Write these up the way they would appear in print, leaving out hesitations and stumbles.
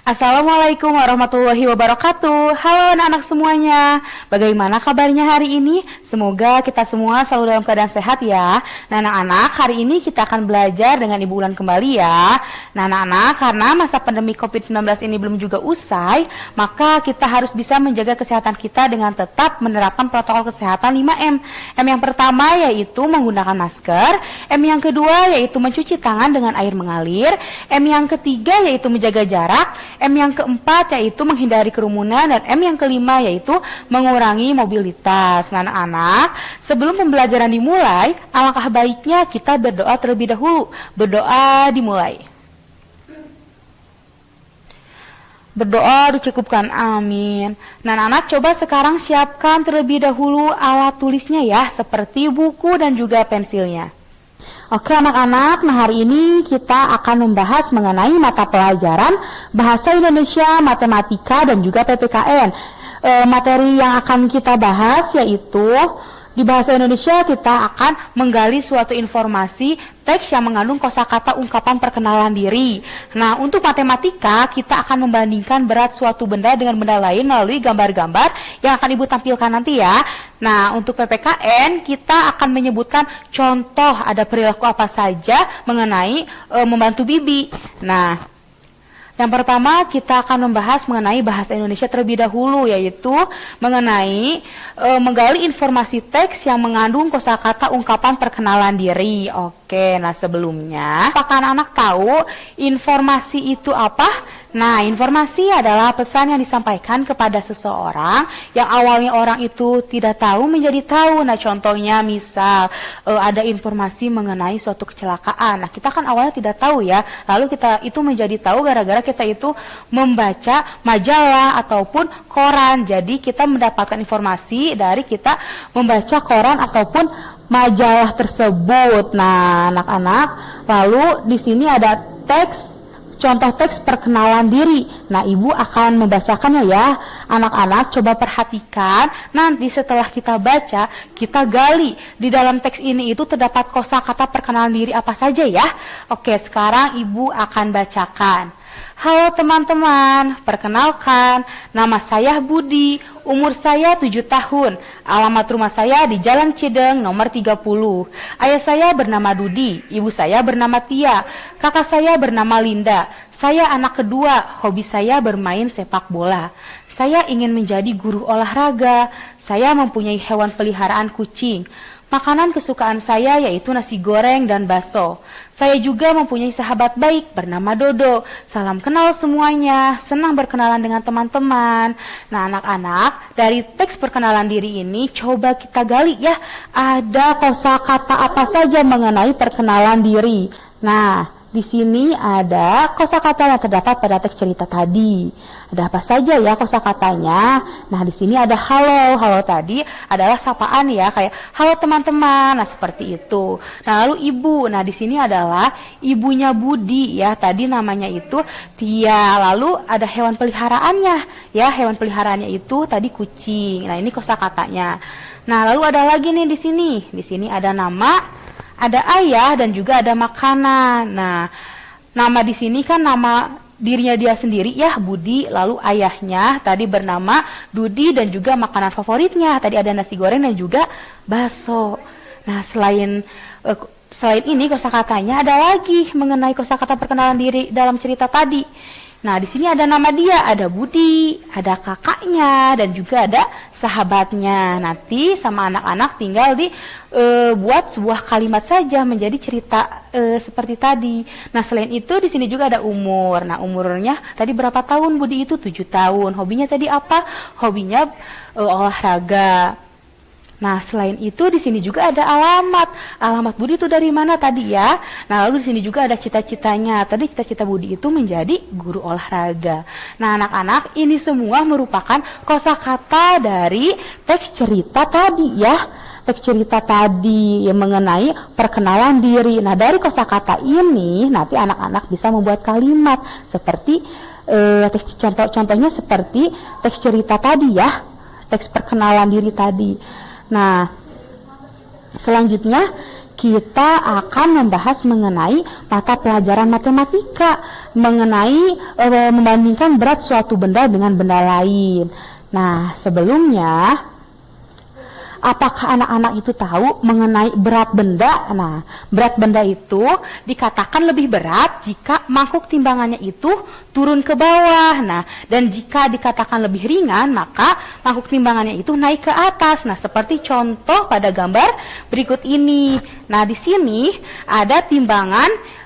Assalamualaikum warahmatullahi wabarakatuh. Halo anak-anak semuanya. Bagaimana kabarnya hari ini? Semoga kita semua selalu dalam keadaan sehat ya. Nah anak-anak, hari ini kita akan belajar dengan Ibu Ulan kembali ya. Nah anak-anak, karena masa pandemi COVID-19 ini belum juga usai, maka kita harus bisa menjaga kesehatan kita dengan tetap menerapkan protokol kesehatan 5M. M yang pertama yaitu menggunakan masker. M yang kedua yaitu mencuci tangan dengan air mengalir. M yang ketiga yaitu menjaga jarak. M yang keempat yaitu menghindari kerumunan, dan M yang kelima yaitu mengurangi mobilitas. Nah anak-anak, sebelum pembelajaran dimulai, alangkah baiknya kita berdoa terlebih dahulu. Berdoa dimulai. Berdoa dicukupkan, amin. Nah anak-anak, coba sekarang siapkan terlebih dahulu alat tulisnya ya, seperti buku dan juga pensilnya. Oke anak-anak, nah hari ini kita akan membahas mengenai mata pelajaran Bahasa Indonesia, Matematika, dan juga PPKN. Materi yang akan kita bahas yaitu di Bahasa Indonesia kita akan menggali suatu informasi teks yang mengandung kosakata ungkapan perkenalan diri. Nah, untuk matematika kita akan membandingkan berat suatu benda dengan benda lain melalui gambar-gambar yang akan Ibu tampilkan nanti ya. Nah, untuk PPKN kita akan menyebutkan contoh ada perilaku apa saja mengenai membantu bibi. Nah, yang pertama kita akan membahas mengenai bahasa Indonesia terlebih dahulu, yaitu mengenai menggali informasi teks yang mengandung kosakata ungkapan perkenalan diri. Oke, nah sebelumnya, apakah anak-anak tahu informasi itu apa? Nah, informasi adalah pesan yang disampaikan kepada seseorang yang awalnya orang itu tidak tahu menjadi tahu. Nah, contohnya misal ada informasi mengenai suatu kecelakaan. Nah, kita kan awalnya tidak tahu ya. Lalu kita itu menjadi tahu gara-gara kita itu membaca majalah ataupun koran. Jadi, kita mendapatkan informasi dari kita membaca koran ataupun majalah tersebut. Nah, anak-anak, lalu di sini ada contoh teks perkenalan diri. Nah, Ibu akan membacakannya ya. Anak-anak coba perhatikan, nanti setelah kita baca, kita gali di dalam teks ini itu terdapat kosakata perkenalan diri apa saja ya. Oke, sekarang Ibu akan bacakan. Halo teman-teman, perkenalkan, nama saya Budi, umur saya 7 tahun, alamat rumah saya di Jalan Cideng nomor 30. Ayah saya bernama Dudi, ibu saya bernama Tia, kakak saya bernama Linda. Saya anak kedua, hobi saya bermain sepak bola. Saya ingin menjadi guru olahraga, saya mempunyai hewan peliharaan kucing. Makanan kesukaan saya yaitu nasi goreng dan bakso. Saya juga mempunyai sahabat baik bernama Dodo. Salam kenal semuanya, senang berkenalan dengan teman-teman. Nah anak-anak, dari teks perkenalan diri ini coba kita gali ya, ada kosakata apa saja mengenai perkenalan diri. Nah, di sini ada kosakata yang terdapat pada teks cerita tadi. Ada apa saja ya kosakatanya? Nah, di sini ada halo. Halo tadi adalah sapaan ya, kayak halo teman-teman. Nah, seperti itu. Nah, lalu ibu. Nah, di sini adalah ibunya Budi ya. Tadi namanya itu Tia. Lalu ada hewan peliharaannya ya. Hewan peliharaannya itu tadi kucing. Nah, ini kosakatanya. Nah, lalu ada lagi nih di sini. Di sini ada nama, ada ayah, dan juga ada makanan. Nah, nama di sini kan nama dirinya dia sendiri ya, Budi, lalu ayahnya tadi bernama Dudi, dan juga makanan favoritnya tadi ada nasi goreng dan juga bakso. Nah, selain ini kosakatanya ada lagi mengenai kosakata perkenalan diri dalam cerita tadi. Nah, di sini ada nama dia, ada Budi, ada kakaknya, dan juga ada sahabatnya. Nanti sama anak-anak tinggal buat sebuah kalimat saja menjadi cerita seperti tadi. Nah, selain itu di sini juga ada umur. Nah, umurnya tadi berapa tahun Budi itu? 7 tahun. Hobinya tadi apa? Hobinya olahraga. Nah, selain itu di sini juga ada alamat. Alamat Budi itu dari mana tadi ya? Nah, lalu di sini juga ada cita-citanya. Tadi cita-cita Budi itu menjadi guru olahraga. Nah, anak-anak, ini semua merupakan kosakata dari teks cerita tadi ya. Teks cerita tadi yang mengenai perkenalan diri. Nah, dari kosakata ini nanti anak-anak bisa membuat kalimat seperti teks contohnya seperti teks cerita tadi ya. Teks perkenalan diri tadi. Nah, Selanjutnya kita akan membahas mengenai mata pelajaran matematika, mengenai membandingkan berat suatu benda dengan benda lain. Nah, sebelumnya, apakah anak-anak itu tahu mengenai berat benda? Nah, berat benda itu dikatakan lebih berat jika mangkuk timbangannya itu turun ke bawah. Nah, dan jika dikatakan lebih ringan, maka mangkuk timbangannya itu naik ke atas. Nah, seperti contoh pada gambar berikut ini. Nah, di sini ada timbangan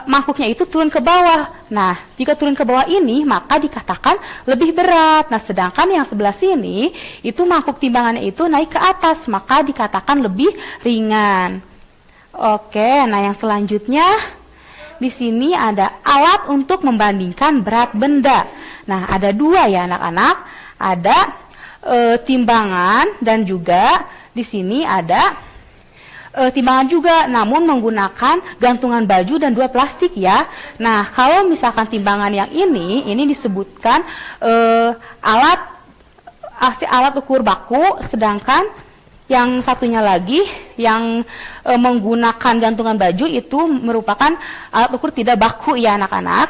mangkuknya itu turun ke bawah. Nah, jika turun ke bawah ini, maka dikatakan lebih berat. Nah, sedangkan yang sebelah sini, itu mangkuk timbangannya itu naik ke atas, maka dikatakan lebih ringan. Oke, nah yang selanjutnya, di sini ada alat untuk membandingkan berat benda. Nah, ada dua ya anak-anak, ada timbangan dan juga di sini ada timbangan juga, namun menggunakan gantungan baju dan dua plastik ya. Nah, kalau misalkan timbangan yang ini disebutkan alat ukur baku, sedangkan yang satunya lagi yang menggunakan gantungan baju itu merupakan alat ukur tidak baku ya anak-anak.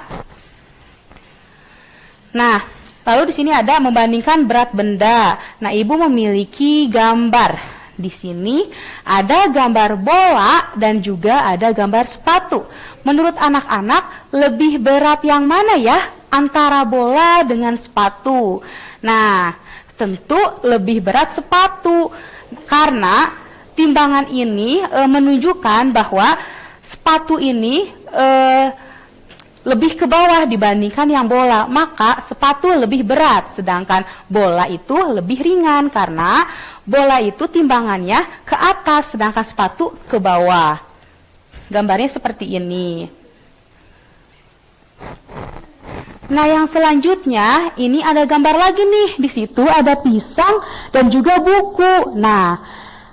Nah, lalu di sini ada membandingkan berat benda. Nah, Ibu memiliki gambar. Di sini ada gambar bola dan juga ada gambar sepatu. Menurut anak-anak, lebih berat yang mana ya antara bola dengan sepatu? Nah, tentu lebih berat sepatu karena timbangan ini menunjukkan bahwa sepatu ini lebih ke bawah dibandingkan yang bola, maka sepatu lebih berat, sedangkan bola itu lebih ringan karena bola itu timbangannya ke atas, sedangkan sepatu ke bawah. Gambarnya seperti ini. Nah, yang selanjutnya ini ada gambar lagi nih. Di situ ada pisang dan juga buku. Nah,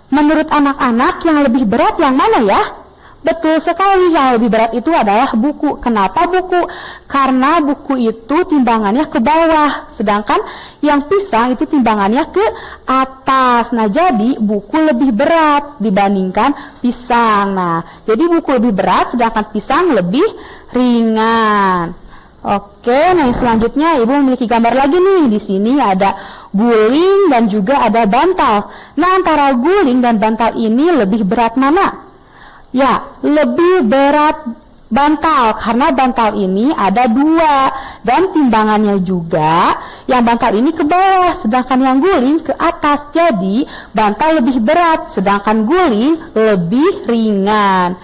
menurut anak-anak yang lebih berat yang mana ya? Betul sekali, yang lebih berat itu adalah buku. Kenapa buku? Karena buku itu timbangannya ke bawah, sedangkan yang pisang itu timbangannya ke atas. Nah, jadi buku lebih berat dibandingkan pisang. Nah, jadi buku lebih berat, sedangkan pisang lebih ringan. Oke, nah yang selanjutnya Ibu memiliki gambar lagi nih. Di sini ada guling dan juga ada bantal. Nah, antara guling dan bantal ini lebih berat mana? Ya, lebih berat bantal karena bantal ini ada dua dan timbangannya juga yang bantal ini ke bawah sedangkan yang guling ke atas, jadi bantal lebih berat sedangkan guling lebih ringan.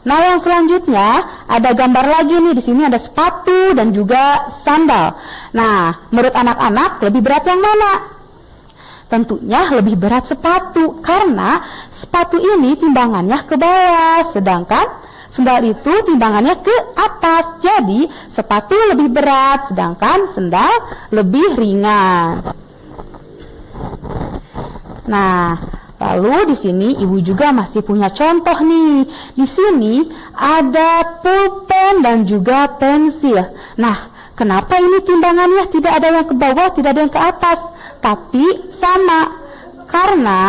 Nah, yang selanjutnya ada gambar lagi nih. Di sini ada sepatu dan juga sandal. Nah, menurut anak-anak lebih berat yang mana? Tentunya lebih berat sepatu karena sepatu ini timbangannya ke bawah sedangkan sendal itu timbangannya ke atas, jadi sepatu lebih berat sedangkan sendal lebih ringan. Nah, lalu di sini Ibu juga masih punya contoh nih. Di sini ada pulpen dan juga pensil. Nah, kenapa ini timbangannya tidak ada yang ke bawah, tidak ada yang ke atas, tapi sama? Karena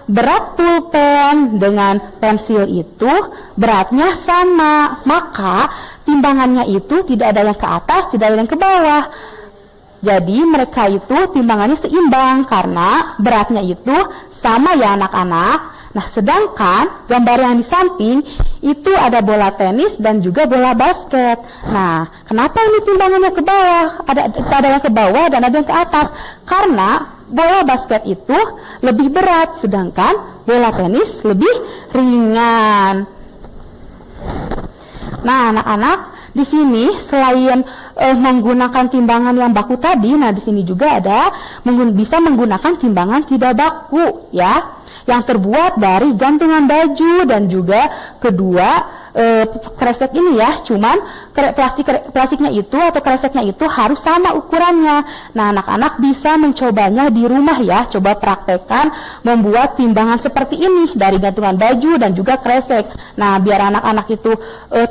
berat pulpen dengan pensil itu beratnya sama, maka timbangannya itu tidak ada yang ke atas, tidak ada yang ke bawah. Jadi mereka itu timbangannya seimbang karena beratnya itu sama ya anak-anak. Nah, sedangkan gambar yang di samping itu ada bola tenis dan juga bola basket. Nah, kenapa ini timbangannya ke bawah? Ada yang ke bawah dan ada yang ke atas. Karena bola basket itu lebih berat, sedangkan bola tenis lebih ringan. Nah, anak-anak, di sini selain menggunakan timbangan yang baku tadi, nah di sini juga ada bisa menggunakan timbangan tidak baku ya, yang terbuat dari gantungan baju dan juga kedua kresek ini ya, cuman plastiknya itu atau kreseknya itu harus sama ukurannya. Nah, anak-anak bisa mencobanya di rumah ya, coba praktekkan membuat timbangan seperti ini dari gantungan baju dan juga kresek. Nah, biar anak-anak itu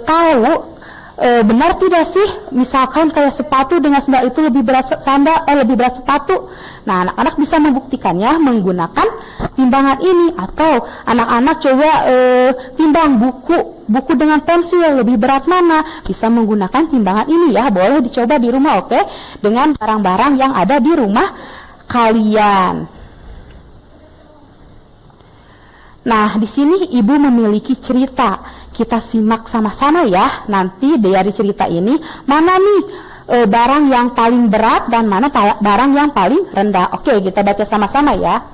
tahu Benar tidak sih? Misalkan kayak sepatu dengan sandal itu lebih berat lebih berat sepatu. Nah, anak-anak bisa membuktikannya menggunakan timbangan ini. Atau anak-anak coba timbang buku dengan pensil lebih berat mana? Bisa menggunakan timbangan ini ya. Boleh dicoba di rumah, oke? Dengan barang-barang yang ada di rumah kalian. Nah, di sini ibu memiliki cerita. Kita simak sama-sama ya. Nanti dari cerita ini mana nih barang yang paling berat dan mana barang yang paling rendah. Oke, kita baca sama-sama ya.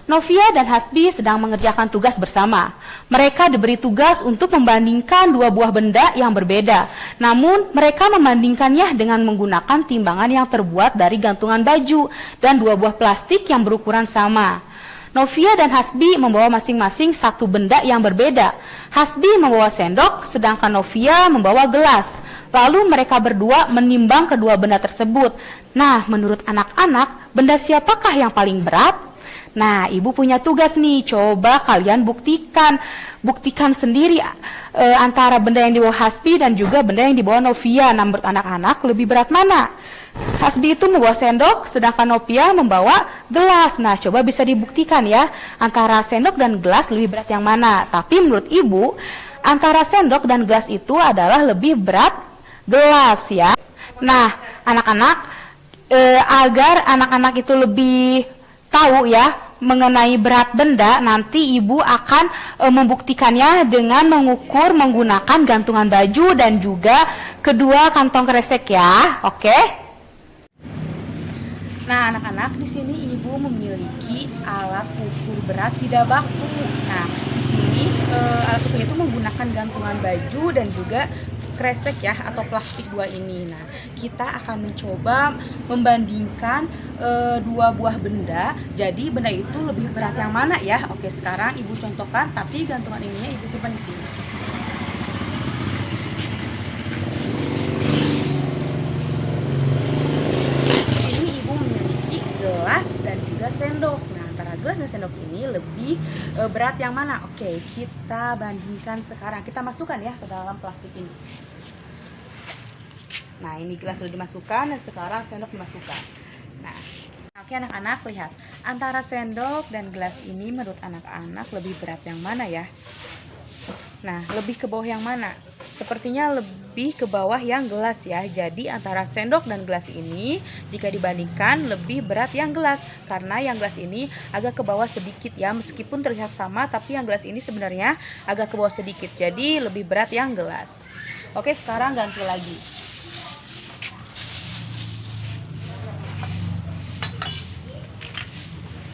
Novia dan Hasbi sedang mengerjakan tugas bersama. Mereka diberi tugas untuk membandingkan dua buah benda yang berbeda. Namun, mereka membandingkannya dengan menggunakan timbangan yang terbuat dari gantungan baju dan dua buah plastik yang berukuran sama. Novia dan Hasbi membawa masing-masing satu benda yang berbeda. Hasbi membawa sendok, sedangkan Novia membawa gelas. Lalu mereka berdua menimbang kedua benda tersebut. Nah, menurut anak-anak, benda siapakah yang paling berat? Nah, ibu punya tugas nih, coba kalian buktikan sendiri antara benda yang dibawa Hasbi dan juga benda yang dibawa Novia. Nah, menurut anak-anak lebih berat mana? Hasbi itu membawa sendok, sedangkan Novia membawa gelas. Nah, coba bisa dibuktikan ya, antara sendok dan gelas lebih berat yang mana. Tapi menurut ibu, antara sendok dan gelas itu adalah lebih berat gelas ya. Nah, anak-anak, agar anak-anak itu lebih tahu ya mengenai berat benda, nanti ibu akan membuktikannya dengan mengukur menggunakan gantungan baju dan juga kedua kantong kresek ya. Oke? Nah, anak-anak, di sini ibu memiliki alat ukur berat tidak baku. Nah, di sini alat ukurnya itu menggunakan gantungan baju dan juga kresek ya, atau plastik dua ini. Nah, kita akan mencoba membandingkan dua buah benda. Jadi benda itu lebih berat yang mana ya? Oke, sekarang ibu contohkan, tapi gantungan ininya ibu simpan di sini. Sendok. Nah, antara gelas dan sendok ini lebih berat yang mana? Oke, kita bandingkan sekarang. Kita masukkan ya ke dalam plastik ini. Nah, ini gelas sudah dimasukkan dan sekarang sendok dimasukkan. Nah, oke anak-anak, lihat. Antara sendok dan gelas ini menurut anak-anak lebih berat yang mana ya? Nah, lebih ke bawah yang mana? Sepertinya lebih ke bawah yang gelas ya. Jadi antara sendok dan gelas ini jika dibandingkan lebih berat yang gelas. Karena yang gelas ini agak ke bawah sedikit ya. Meskipun terlihat sama, tapi yang gelas ini sebenarnya agak ke bawah sedikit. Jadi lebih berat yang gelas. Oke, sekarang ganti lagi.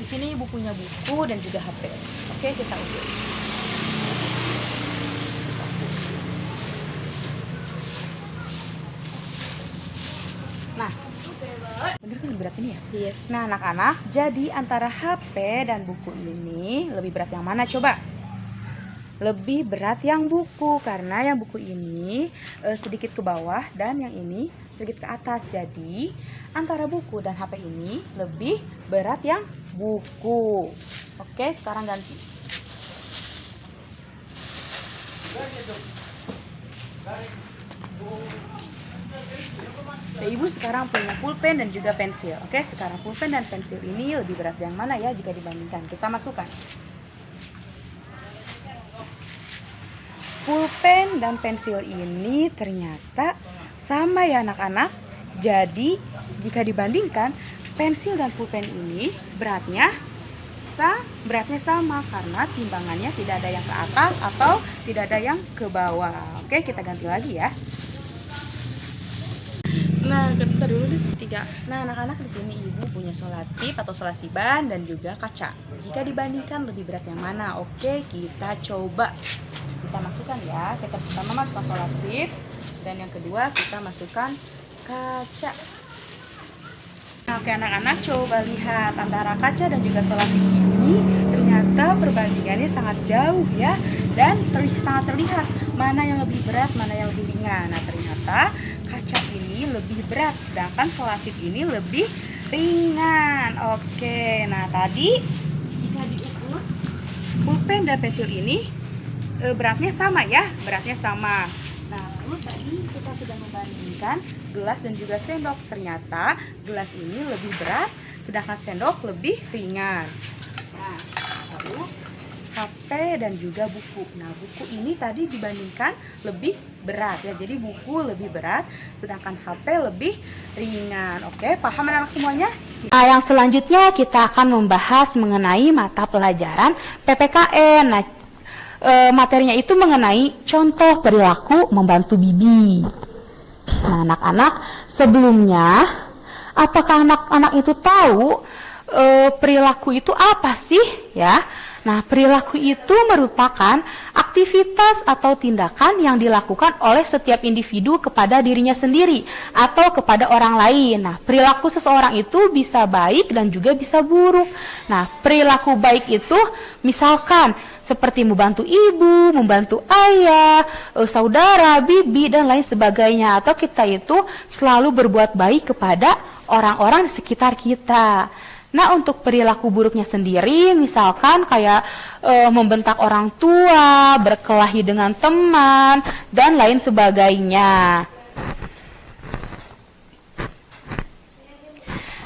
Di sini ibu punya buku dan juga HP. Oke, kita ukur. Nah, bener kan lebih berat ini ya? Yes. Nah, anak-anak, jadi antara HP dan buku ini lebih berat yang mana coba? Lebih berat yang buku, karena yang buku ini sedikit ke bawah dan yang ini sedikit ke atas. Jadi antara buku dan HP ini lebih berat yang buku. Oke, sekarang ganti. Ya, ibu sekarang punya pulpen dan juga pensil. Oke, sekarang pulpen dan pensil ini lebih berat yang mana ya jika dibandingkan? Kita masukkan. Pulpen dan pensil ini ternyata sama ya anak-anak. Jadi jika dibandingkan, pensil dan pulpen ini beratnya sama karena timbangannya tidak ada yang ke atas atau tidak ada yang ke bawah. Oke, kita ganti lagi ya. Nah, kita dulu di tiga. Nah, anak-anak, di sini ibu punya solatip atau solasiban dan juga kaca. Jika dibandingkan lebih berat yang mana? Oke, kita coba. Kita masukkan ya. Kita pertama masukkan solatip dan yang kedua kita masukkan kaca. Nah, oke anak-anak, coba lihat antara kaca dan juga solatip ini ternyata perbandingannya sangat jauh ya, dan sangat terlihat mana yang lebih berat, mana yang lebih ringan. Nah, ternyata kaca ini lebih berat, sedangkan solatip ini lebih ringan. Oke, nah tadi jika diukur pulpen dan pensil ini beratnya sama ya, beratnya sama. Nah, Lalu tadi kita sudah membandingkan gelas dan juga sendok. Ternyata gelas ini lebih berat, sedangkan sendok lebih ringan. Nah, lalu HP dan juga buku. Nah, buku ini tadi dibandingkan lebih berat ya. Jadi buku lebih berat, sedangkan HP lebih ringan. Oke, paham anak-anak semuanya? Nah, yang selanjutnya kita akan membahas mengenai mata pelajaran PPKN. Nah, materinya itu mengenai contoh perilaku membantu bibi. Nah, anak-anak, sebelumnya apakah anak-anak itu tahu perilaku itu apa sih ya? Nah, perilaku itu merupakan aktivitas atau tindakan yang dilakukan oleh setiap individu kepada dirinya sendiri atau kepada orang lain. Nah, perilaku seseorang itu bisa baik dan juga bisa buruk. Nah, perilaku baik itu misalkan seperti membantu ibu, membantu ayah, saudara, bibi, dan lain sebagainya. Atau kita itu selalu berbuat baik kepada orang-orang di sekitar kita. Nah, untuk perilaku buruknya sendiri, misalkan kayak membentak orang tua, berkelahi dengan teman, dan lain sebagainya.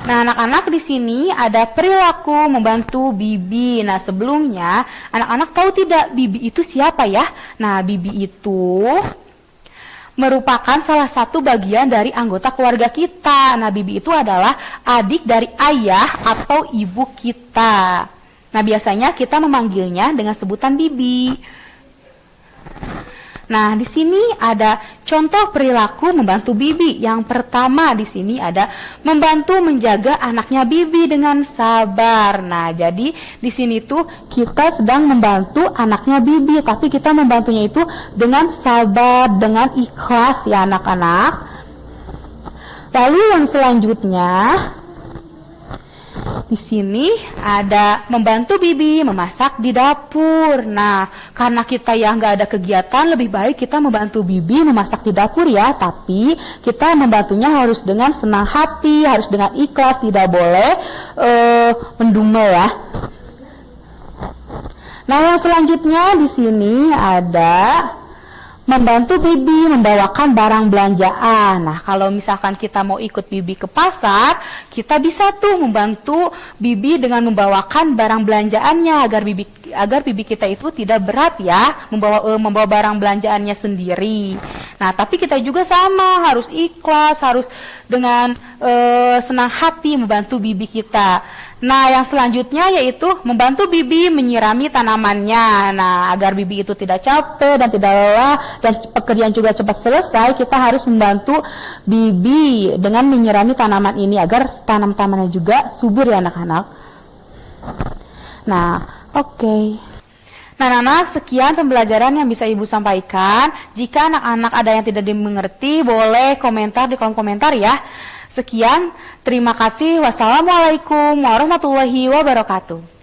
Nah, anak-anak di sini ada perilaku membantu bibi. Nah, sebelumnya anak-anak tahu tidak bibi itu siapa ya? Nah, bibi itu merupakan salah satu bagian dari anggota keluarga kita. Nah, bibi itu adalah adik dari ayah atau ibu kita. Nah, biasanya kita memanggilnya dengan sebutan bibi. Nah, di sini ada contoh perilaku membantu bibi. Yang pertama di sini ada membantu menjaga anaknya bibi dengan sabar. Nah, jadi di sini tuh kita sedang membantu anaknya bibi, tapi kita membantunya itu dengan sabar, dengan ikhlas ya anak-anak. Lalu yang selanjutnya di sini ada membantu bibi memasak di dapur. Nah, karena kita yang nggak ada kegiatan, lebih baik kita membantu bibi memasak di dapur ya. Tapi kita membantunya harus dengan senang hati, harus dengan ikhlas, tidak boleh mendumel ya. Nah, yang selanjutnya di sini ada membantu bibi membawakan barang belanjaan. Nah, kalau misalkan kita mau ikut bibi ke pasar, kita bisa tuh membantu bibi dengan membawakan barang belanjaannya agar bibi kita itu tidak berat ya membawa barang belanjaannya sendiri. Nah, tapi kita juga sama, harus ikhlas, harus dengan senang hati membantu bibi kita. Nah, yang selanjutnya yaitu membantu bibi menyirami tanamannya. Nah, agar bibi itu tidak capek dan tidak lelah dan pekerjaan juga cepat selesai, kita harus membantu bibi dengan menyirami tanaman ini agar tanam-tanamannya juga subur ya anak-anak. Nah, oke. Nah, anak-anak, sekian pembelajaran yang bisa Ibu sampaikan. Jika anak-anak ada yang tidak dimengerti, boleh komentar di kolom komentar ya. Sekian, terima kasih. Wassalamualaikum warahmatullahi wabarakatuh.